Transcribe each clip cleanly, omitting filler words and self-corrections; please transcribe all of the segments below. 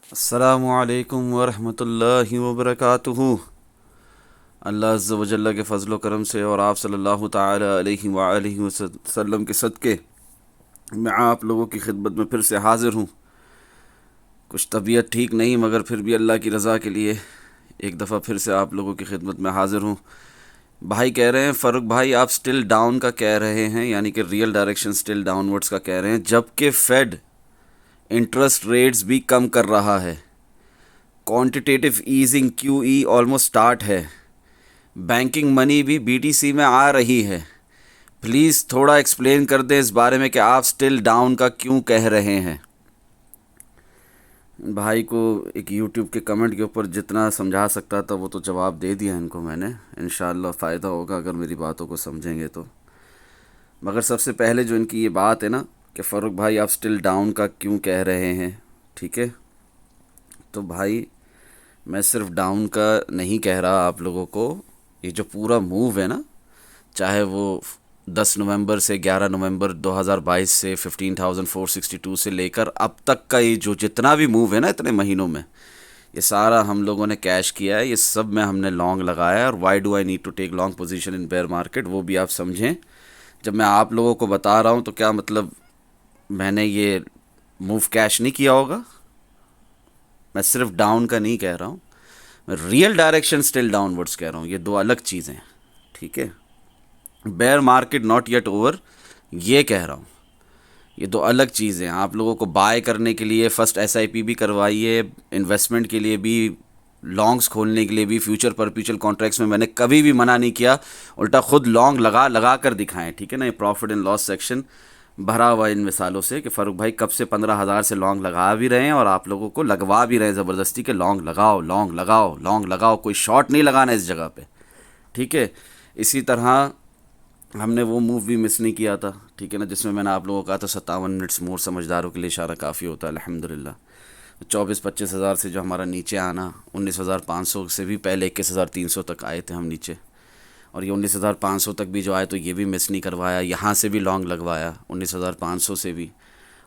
अस्सलामुअलैकुम वरहमतुल्लाहि वबरकातुहू। अल्लाह अज़्ज़ व जल्ल के फ़ज़ल व करम से और आप सल्लल्लाहु ताला अलैहि व आलिहि वसल्लम के सदक़े मैं आप लोगों की खिदमत में फिर से हाज़िर हूँ। कुछ तबीयत ठीक नहीं मगर फिर भी अल्लाह की रज़ा के लिए एक दफ़ा फिर से आप लोगों की खिदमत में हाज़िर हूँ। भाई कह रहे हैं फ़ारूक भाई आप स्टिल डाउन का कह रहे हैं, यानी कि रियल डायरेक्शन स्टिल डाउनवर्ड्स का कह रहे हैं, जबकि फेड इंटरेस्ट रेट्स भी कम कर रहा है। Quantitative easing QE almost start है। बैंकिंग मनी भी BTC में आ रही है। प्लीज़ थोड़ा एक्सप्लेन कर दें इस बारे में कि आप स्टिल डाउन का क्यों कह रहे हैं। भाई को एक YouTube के कमेंट के ऊपर जितना समझा सकता था वो तो जवाब दे दिया इनको मैंने। इंशाअल्लाह फ़ायदा होगा अगर मेरी बातों को समझेंगे तो। मगर सबसे पहले जो इनकी ये बात है ना कि फ़ारूक भाई आप स्टिल डाउन का क्यों कह रहे हैं, ठीक है। तो भाई मैं सिर्फ डाउन का नहीं कह रहा आप लोगों को। ये जो पूरा मूव है ना, चाहे वो 10 नवंबर से 11 नवंबर 2022 से 15,462 से लेकर अब तक का ये जो जितना भी मूव है ना इतने महीनों में, ये सारा हम लोगों ने कैश किया है। ये सब में हमने लॉन्ग लगाया है। और why do I need to take long position in bear market, वो भी आप समझें। जब मैं आप लोगों को बता रहा हूँ तो क्या मतलब मैंने ये मूव कैश नहीं किया होगा। मैं सिर्फ डाउन का नहीं कह रहा हूँ, मैं रियल डायरेक्शन स्टिल डाउनवर्ड्स कह रहा हूँ। ये दो अलग चीज़ें हैं, ठीक है। Bear market not yet over ये कह रहा हूँ, ये दो अलग चीज़ें हैं। आप लोगों को बाय करने के लिए फर्स्ट SIP भी करवाइए, इन्वेस्टमेंट के लिए भी, लॉन्ग्स खोलने के लिए भी, फ्यूचर परपेचुअल कॉन्ट्रैक्ट्स में मैंने कभी भी मना नहीं किया। उल्टा खुद लॉन्ग लगा लगा कर दिखाएं, ठीक है ना। ये प्रॉफिट एंड लॉस सेक्शन भरा हुआ इन मिसालों से कि फ़ारूक भाई कब से 15,000 से लॉन्ग लगा भी रहे हैं और आप लोगों को लगवा भी रहे हैं ज़बरदस्ती के लॉन्ग लगाओ लॉन्ग लगाओ लॉन्ग लगाओ। कोई शॉर्ट नहीं लगाना इस जगह पे, ठीक है। इसी तरह हमने वो मूव भी मिस नहीं किया था, ठीक है ना, जिसमें मैंने आप लोगों को कहा था 57 मिनट्स मोर समझदारों के लिए इशारा काफ़ी होता है। अल्हम्दुलिल्लाह 24-25 हज़ार से जो हमारा नीचे आना, 19,500 से भी पहले 21,300 तक आए थे हम नीचे। और ये 19,500 तक भी जो आए तो ये भी मिस नहीं करवाया। यहाँ से भी लॉन्ग लगवाया 19,500 से भी,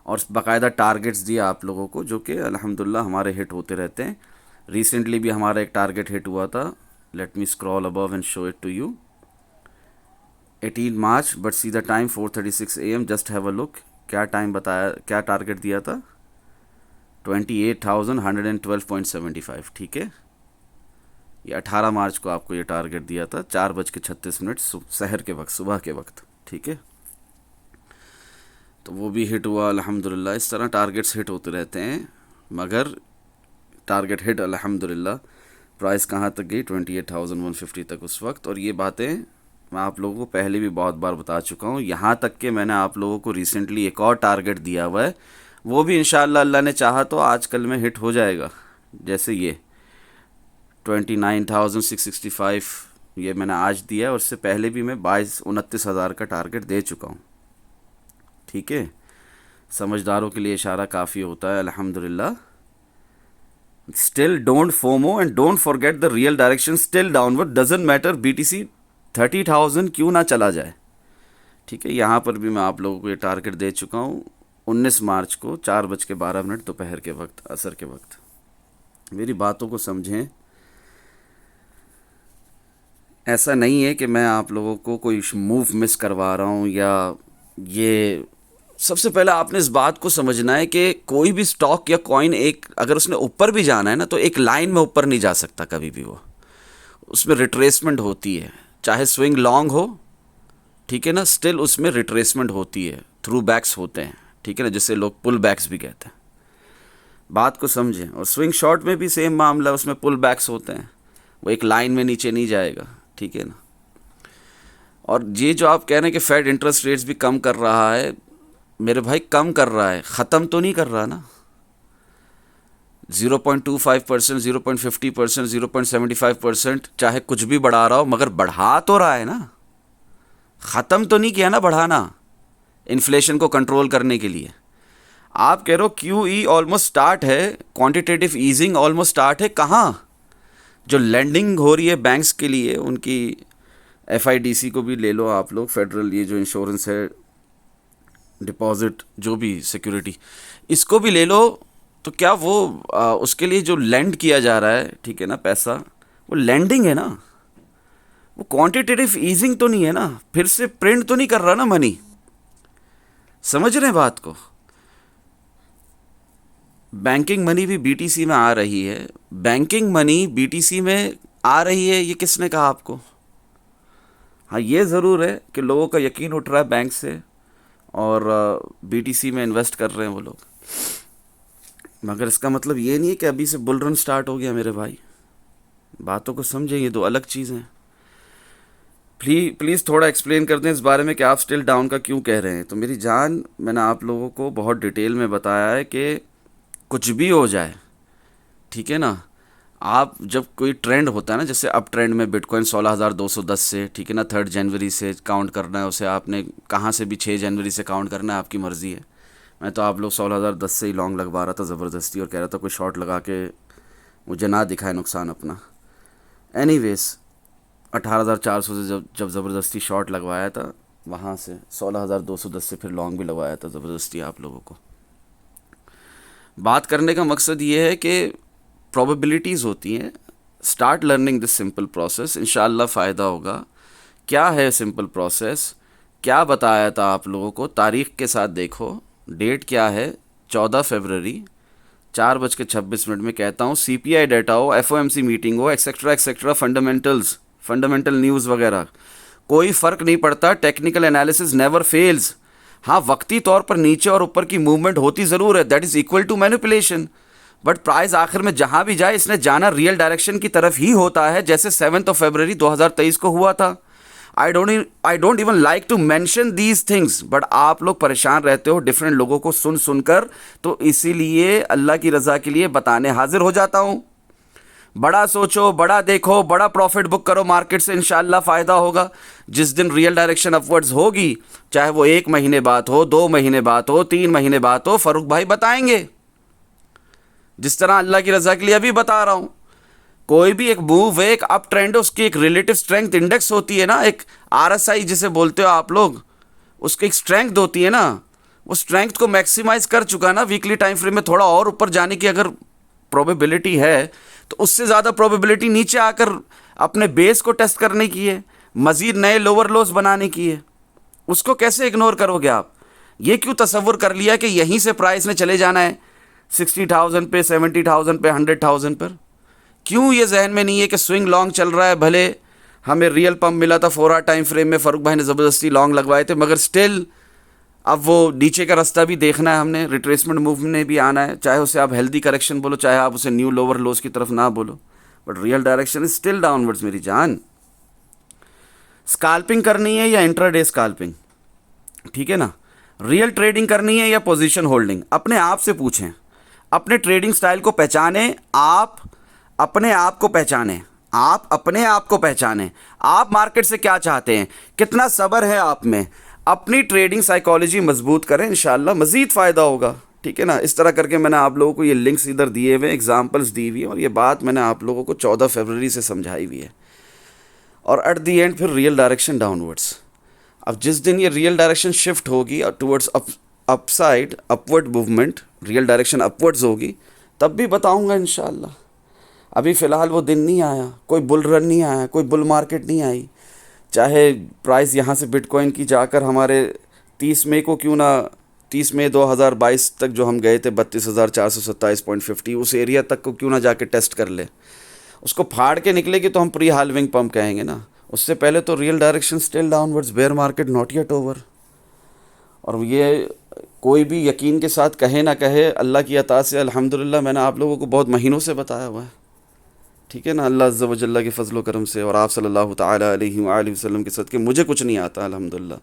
और बाकायदा टारगेट्स दिए आप लोगों को जो कि अल्हम्दुलिल्लाह हमारे हिट होते रहते हैं। रिसेंटली भी हमारा एक टारगेट हिट हुआ था। Let me scroll above and show it to you. 18 मार्च, but see the time 4:36 AM। Just have a look, क्या टाइम बताया, क्या टारगेट दिया था, 28,112.75, ठीक है। ये 18 मार्च को आपको ये टारगेट दिया था, 4:36 शहर के वक्त, सुबह के वक्त, ठीक है। तो वो भी हिट हुआ अल्हम्दुलिल्लाह। इस तरह टारगेट्स हिट होते रहते हैं, मगर टारगेट हिट अल्हम्दुलिल्लाह। प्राइस कहाँ तक गई, 28,150 तक उस वक्त। और ये बातें मैं आप लोगों को पहले भी बहुत बार बता चुका हूँ। यहाँ तक कि मैंने आप लोगों को रिसेंटली एक और टारगेट दिया हुआ है, वो भी इंशाअल्लाह अल्लाह ने चाहा तो आज कल में हिट हो जाएगा। जैसे ये 29,665 ये मैंने आज दिया है, और उससे पहले भी मैं 29 हज़ार का टारगेट दे चुका हूँ, ठीक है। समझदारों के लिए इशारा काफ़ी होता है अल्हम्दुलिल्लाह। Still don't FOMO and don't forget the real direction still downward, doesn't matter BTC 30,000 क्यों ना चला जाए, ठीक है। यहाँ पर भी मैं आप लोगों को ये टारगेट दे चुका हूँ 19 मार्च को 4:12 दोपहर के वक्त, असर के वक्त। मेरी बातों को समझें। ऐसा नहीं है कि मैं आप लोगों को कोई मूव मिस करवा रहा हूँ, या ये सबसे पहले आपने इस बात को समझना है कि कोई भी स्टॉक या कॉइन एक अगर उसने ऊपर भी जाना है ना तो एक लाइन में ऊपर नहीं जा सकता कभी भी। वो उसमें रिट्रेसमेंट होती है, चाहे स्विंग लॉन्ग हो, ठीक है ना, स्टिल उसमें रिट्रेसमेंट होती है, थ्रू बैक्स होते हैं, ठीक है ना, जिससे लोग पुल बैक्स भी कहते हैं। बात को समझें। और स्विंग शॉट में भी सेम मामला, उसमें पुल बैक्स होते हैं, वो एक लाइन में नीचे नहीं जाएगा, ठीक है ना। और ये जो आप कह रहे हैं कि फेड इंटरेस्ट रेट्स भी कम कर रहा है, मेरे भाई कम कर रहा है, ख़त्म तो नहीं कर रहा ना। 0.25%, 0.50%, 0.75%, चाहे कुछ भी बढ़ा रहा हो, मगर बढ़ा तो रहा है ना, ख़त्म तो नहीं किया ना बढ़ाना इन्फ्लेशन को कंट्रोल करने के लिए। आप कह रहे हो QE ऑलमोस्ट स्टार्ट है, क्वांटिटेटिव ईजिंग ऑलमोस्ट स्टार्ट है, कहाँ? जो लेंडिंग हो रही है बैंक्स के लिए, उनकी FIDC को भी ले लो आप लोग, फेडरल ये जो इंश्योरेंस है, डिपॉजिट जो भी सिक्योरिटी, इसको भी ले लो। तो क्या वो उसके लिए जो लेंड किया जा रहा है, ठीक है ना, पैसा, वो लेंडिंग है ना, वो क्वांटिटेटिव ईजिंग तो नहीं है ना, फिर से प्रिंट तो नहीं कर रहा ना मनी। समझ रहे हैं बात को? बैंकिंग मनी भी बीटीसी में आ रही है, बैंकिंग मनी बीटीसी में आ रही है, ये किसने कहा आपको? हाँ, ये ज़रूर है कि लोगों का यकीन उठ रहा है बैंक से, और बीटीसी में इन्वेस्ट कर रहे हैं वो लोग, मगर इसका मतलब ये नहीं है कि अभी से बुल रन स्टार्ट हो गया मेरे भाई। बातों को समझें, ये दो अलग चीज़ें हैं। प्लीज़ थोड़ा एक्सप्लेन कर दें इस बारे में कि आप स्टिल डाउन का क्यों कह रहे हैं। तो मेरी जान, मैंने आप लोगों को बहुत डिटेल में बताया है कि कुछ भी हो जाए, ठीक है ना, आप जब कोई ट्रेंड होता है ना, जैसे अब ट्रेंड में बिटकॉइन 16,210 से, ठीक है ना, 3 जनवरी से काउंट करना है उसे, आपने कहाँ से भी 6 जनवरी से काउंट करना है, आपकी मर्ज़ी है। मैं तो आप लोग 16,010 से ही लॉन्ग लगवा रहा था ज़बरदस्ती, और कह रहा था कोई शॉर्ट लगा के मुझे ना दिखाए नुकसान अपना। एनीवेज 18,400 से जब जब ज़बरदस्ती शॉर्ट लगवाया था, वहाँ से 16,210 से फिर लॉन्ग भी लगवाया था ज़बरदस्ती आप लोगों को। बात करने का मकसद ये है कि प्रोबेबिलिटीज़ होती हैं। Start learning this simple process, इंशाल्लाह फ़ायदा होगा। क्या है सिंपल प्रोसेस, क्या बताया था आप लोगों को, तारीख़ के साथ देखो, डेट क्या है, 14 फरवरी, 4:26 में कहता हूँ। सीपीआई डाटा हो, एफओएमसी मीटिंग हो, एक्सेट्रा एक्सेट्रा, फंडामेंटल न्यूज़ वगैरह, कोई फ़र्क नहीं पड़ता। Technical analysis never fails. हाँ, वक्ती तौर पर नीचे और ऊपर की मूवमेंट होती ज़रूर है, that is equal to manipulation, but price आखिर में जहाँ भी जाए इसने जाना रियल डायरेक्शन की तरफ ही होता है, जैसे 7 फरवरी 2023 को हुआ था। I don't even like to mention these things, but आप लोग परेशान रहते हो डिफरेंट लोगों को सुन सुनकर, तो इसीलिए अल्लाह की रज़ा के लिए बताने हाजिर हो जाता हूँ। बड़ा सोचो, बड़ा देखो, बड़ा प्रॉफिट बुक करो मार्केट से, इंशाल्लाह फ़ायदा होगा। जिस दिन रियल डायरेक्शन अपवर्ड्स होगी, चाहे वो 1 महीने बाद हो, 2 महीने बाद हो, 3 महीने बाद हो, फ़ारूक भाई बताएंगे, जिस तरह अल्लाह की रज़ा के लिए अभी बता रहा हूँ। कोई भी एक मूव है, एक अप ट्रेंड है, उसकी एक रिलेटिव स्ट्रेंथ इंडेक्स होती है ना, एक आरएसआई जिसे बोलते हो आप लोग, उसकी एक स्ट्रेंथ होती है ना, वो स्ट्रेंथ को मैक्सिमाइज कर चुका ना वीकली टाइम फ्रेम में। थोड़ा और ऊपर जाने की अगर प्रोबेबिलिटी है, तो उससे ज़्यादा प्रोबेबिलिटी नीचे आकर अपने बेस को टेस्ट करने की है, मज़ीद नए लोअर लोस बनाने की है। उसको कैसे इग्नोर करोगे आप? ये क्यों तसव्वुर कर लिया कि यहीं से प्राइस ने चले जाना है 60,000 पे, 70,000 पे, 100,000 पर? क्यों ये जहन में नहीं है कि स्विंग लॉन्ग चल रहा है? भले हमें रियल पम्प मिला था 4 आवर टाइम फ्रेम में, फ़ारूक भाई ने ज़बरदस्ती लॉन्ग लगवाए थे, मगर स्टिल अब वो नीचे का रास्ता भी देखना है हमने, रिट्रेसमेंट मूव में भी आना है, चाहे उसे आप हेल्दी करेक्शन बोलो, चाहे आप उसे न्यू लोअर लोस की तरफ ना बोलो, but real direction is still downwards मेरी जान। स्काल्पिंग करनी है या इंट्राडे स्काल्पिंग, ठीक है ना, रियल ट्रेडिंग करनी है या पोजीशन होल्डिंग, अपने आप से पूछें। अपने ट्रेडिंग स्टाइल को पहचानें, आप अपने आप को पहचानें, आप अपने आप को पहचानें, आप मार्केट से क्या चाहते हैं, कितना सब्र है आप में। अपनी ट्रेडिंग साइकोलॉजी मजबूत करें, इंशाल्लाह मज़ीद फ़ायदा होगा, ठीक है ना। इस तरह करके मैंने आप लोगों को ये लिंक्स इधर दिए हुए, एग्जांपल्स दी हुई है, और ये बात मैंने आप लोगों को 14 फरवरी से समझाई हुई है, और एट दी एंड फिर रियल डायरेक्शन डाउनवर्ड्स। अब जिस दिन ये रियल डायरेक्शन शिफ्ट होगी towards upside, upward movement, real direction upwards होगी, तब भी बताऊंगा इंशाल्लाह। अभी फ़िलहाल वो दिन नहीं आया, कोई बुल रन नहीं आया, कोई बुल मार्केट नहीं आई। चाहे प्राइस यहाँ से बिटकॉइन की जाकर हमारे 30 मई को क्यों ना, 30 मई 2022 तक जो हम गए थे 32,427.50, उस एरिया तक को क्यों ना जाके टेस्ट कर ले, उसको फाड़ के निकलेगी तो हम प्री हाल्विंग पम्प कहेंगे ना। उससे पहले तो real direction still downwards, bear market not yet over. और ये कोई भी यकीन के साथ कहे ना कहे, अल्लाह की अता से अल्हम्दुलिल्लाह मैंने आप लोगों को बहुत महीनों से बताया हुआ है, ठीक है ना, अल्लाह अज़्ज़ व जल्ला के फ़ज़ल व करम से और आप सल्लल्लाहु ताला अलैहि वसल्लम के सदक़े मुझे कुछ नहीं आता अल्हम्दुलिल्लाह,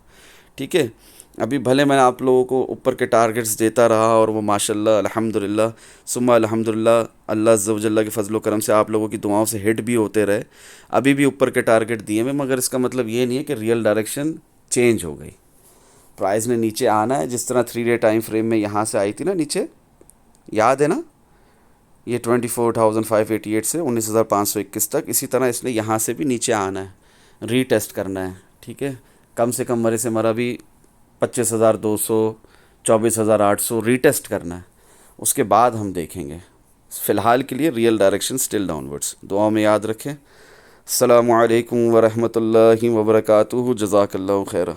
ठीक है। अभी भले मैं आप लोगों को ऊपर के टारगेट्स देता रहा, और वो माशाल्लाह अल्हम्दुलिल्लाह सुम्मा अल्हम्दुलिल्लाह अल्लाह अज़्ज़ व जल्ला के फ़ज़ल व करम से आप लोगों की दुआओं से हिट भी होते रहे, अभी भी ऊपर के टारगेट दिए हुए, मगर इसका मतलब ये नहीं है कि रियल डायरेक्शन चेंज हो गई। प्राइस ने नीचे आना है, जिस तरह 3 डे टाइम फ्रेम में यहाँ से आई थी ना नीचे, याद है ना, ये 24,588 से 19,521 तक, इसी तरह इसने यहाँ से भी नीचे आना है, रीटेस्ट करना है, ठीक है। कम से कम मरे से मरा भी 25,200, 24,800 रीटेस्ट करना है, उसके बाद हम देखेंगे। फ़िलहाल के लिए रियल डायरेक्शन स्टिल डाउनवर्ड्स। दुआ में याद रखें। अस्सलामु अलैकुम वरहमतुल्लाहि वबरकातुहू। जज़ाकल्लाहु खैरा।